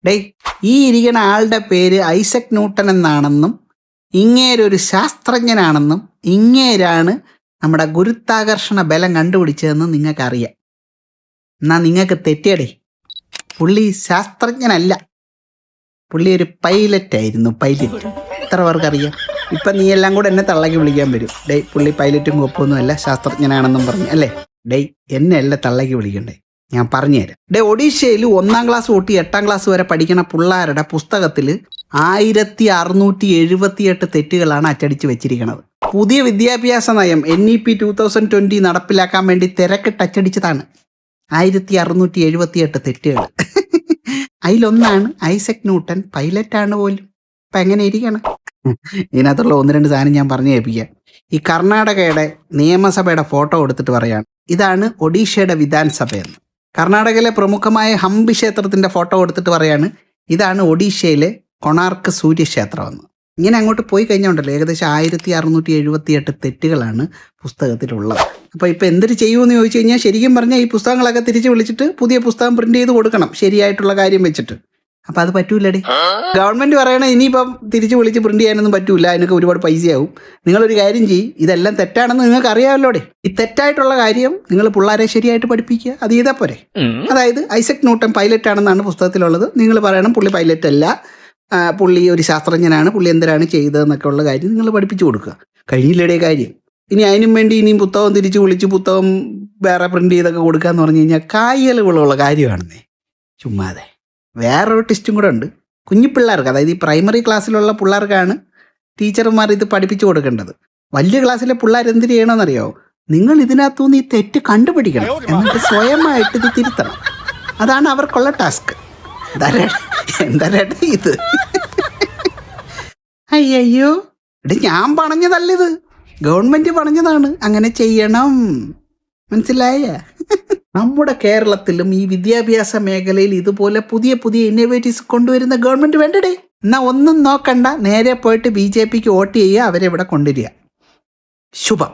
ഡേയ്, ഈ ഇരിക്കുന്ന ആളുടെ പേര് ഐസക് ന്യൂട്ടൻ എന്നാണെന്നും ഇങ്ങേരൊരു ശാസ്ത്രജ്ഞനാണെന്നും ഇങ്ങേരാണ് നമ്മുടെ ഗുരുത്വാകർഷണ ബലം കണ്ടുപിടിച്ചതെന്ന് നിങ്ങൾക്കറിയാം. എന്നാൽ നിങ്ങൾക്ക് തെറ്റിയടേ, പുള്ളി ശാസ്ത്രജ്ഞനല്ല, പുള്ളി ഒരു പൈലറ്റായിരുന്നു. പൈലറ്റ് എത്ര പേർക്കറിയാം? ഇപ്പം നീ എല്ലാം കൂടെ എന്നെ തള്ളക്കി വിളിക്കാൻ വരും. ഡേയ്, പുള്ളി പൈലറ്റും കൊപ്പൊന്നുമല്ല, ശാസ്ത്രജ്ഞനാണെന്നും പറഞ്ഞു അല്ലേ? ഡേയ്, എന്നെ അല്ല തള്ളക്കി വിളിക്കണ്ടേ, ഞാൻ പറഞ്ഞുതരാം. ഒഡീഷയിൽ 1ാം ക്ലാസ് തൊട്ട് 8ാം ക്ലാസ് വരെ പഠിക്കുന്ന പിള്ളേരുടെ പുസ്തകത്തിൽ 1678 തെറ്റുകളാണ് അച്ചടിച്ച് വെച്ചിരിക്കുന്നത്. പുതിയ വിദ്യാഭ്യാസ നയം NEP 2020 നടപ്പിലാക്കാൻ വേണ്ടി തിരക്കിട്ട് അച്ചടിച്ചതാണ് 1678 തെറ്റുകൾ. അതിലൊന്നാണ് ഐസക് ന്യൂട്ടൻ പൈലറ്റാണ് പോലും. അപ്പം എങ്ങനെ ഇരിക്കണം? ഇതിനകത്തുള്ള 1-2 സാധനം ഞാൻ പറഞ്ഞു കേൾപ്പിക്കാം. ഈ കർണാടകയുടെ നിയമസഭയുടെ ഫോട്ടോ എടുത്തിട്ട് പറയാണ്, ഇതാണ് ഒഡീഷയുടെ വിധാൻസഭയെന്ന്. കർണാടകയിലെ പ്രമുഖമായ ഹംപി ക്ഷേത്രത്തിൻ്റെ ഫോട്ടോ എടുത്തിട്ട് പറയാണ്, ഇതാണ് ഒഡീഷയിലെ കൊണാർക്ക് സൂര്യക്ഷേത്രമെന്ന്. ഇങ്ങനെ അങ്ങോട്ട് പോയി കഴിഞ്ഞുണ്ടല്ലോ, ഏകദേശം 1678 തെറ്റുകളാണ് പുസ്തകത്തിലുള്ളത്. അപ്പോൾ ഇപ്പോൾ എന്തൊരു ചെയ്യുമെന്ന് ചോദിച്ചു കഴിഞ്ഞാൽ, ശരിക്കും പറഞ്ഞാൽ ഈ പുസ്തകങ്ങളൊക്കെ തിരിച്ച് വിളിച്ചിട്ട് പുതിയ പുസ്തകം പ്രിന്റ് ചെയ്ത് കൊടുക്കണം, ശരിയായിട്ടുള്ള കാര്യം വെച്ചിട്ട്. അപ്പം അത് പറ്റൂലടി. ഗവൺമെൻറ് പറയണേ ഇനിയിപ്പം തിരിച്ച് വിളിച്ച് പ്രിന്റ് ചെയ്യാനൊന്നും പറ്റൂല, അതിനൊക്കെ ഒരുപാട് പൈസയാവും. നിങ്ങളൊരു കാര്യം ചെയ്യും, ഇതെല്ലാം തെറ്റാണെന്ന് നിങ്ങൾക്ക് അറിയാമല്ലോടെ. ഈ തെറ്റായിട്ടുള്ള കാര്യം നിങ്ങൾ പിള്ളേരെ ശരിയായിട്ട് പഠിപ്പിക്കുക, അത് ചെയ്താൽ പോരെ. അതായത് ഐസക് ന്യൂട്ടൻ പൈലറ്റ് ആണെന്നാണ് പുസ്തകത്തിലുള്ളത്, നിങ്ങൾ പറയണം പുള്ളി പൈലറ്റ് അല്ല, പുള്ളി ഒരു ശാസ്ത്രജ്ഞനാണ്, പുള്ളി എന്തിനാണ് ചെയ്തതെന്നൊക്കെ ഉള്ള കാര്യം നിങ്ങൾ പഠിപ്പിച്ചു കൊടുക്കുക. കഴിഞ്ഞില്ലേടെ കാര്യം. ഇനി അതിനും വേണ്ടി ഇനിയും പുസ്തകം തിരിച്ച് വിളിച്ച് പുസ്തകം വേറെ പ്രിന്റ് ചെയ്തൊക്കെ കൊടുക്കുക എന്ന് പറഞ്ഞു കഴിഞ്ഞാൽ കായ്കളുള്ള കാര്യമാണെന്നേ, ചുമ്മാതെ. വേറൊരു ടെസ്റ്റും കൂടെ ഉണ്ട്. കുഞ്ഞു പിള്ളേർക്ക്, അതായത് ഈ പ്രൈമറി ക്ലാസ്സിലുള്ള പിള്ളേർക്കാണ് ടീച്ചർമാർ ഇത് പഠിപ്പിച്ചു കൊടുക്കേണ്ടത്. വലിയ ക്ലാസ്സിലെ പിള്ളേർ എന്തിനു ചെയ്യണമെന്നറിയോ? നിങ്ങൾ ഇതിനകത്തുനിന്ന് ഈ തെറ്റ് കണ്ടുപിടിക്കണം, എന്നിട്ട് സ്വയമായിട്ട് ഇത് തിരുത്തണം. അതാണ് അവർക്കുള്ള ടാസ്ക്. എന്താ ഇത്? അയ്യോ, ഇത് ഞാൻ പറഞ്ഞതല്ലിത്, ഗവൺമെന്റ് പറഞ്ഞതാണ് അങ്ങനെ ചെയ്യണം. മനസ്സിലായ? നമ്മുടെ കേരളത്തിലും ഈ വിദ്യാഭ്യാസ മേഖലയിൽ ഇതുപോലെ പുതിയ പുതിയ ഇന്നോവേറ്റീവ്സ് കൊണ്ടുവരുന്ന ഗവൺമെന്റ് വേണ്ടടേ. എന്നാൽ ഒന്നും നോക്കണ്ട, നേരെ പോയിട്ട് BJPക്ക് വോട്ട് ചെയ്യുക, അവരെ ഇവിടെ കൊണ്ടുവരിക. ശുഭം.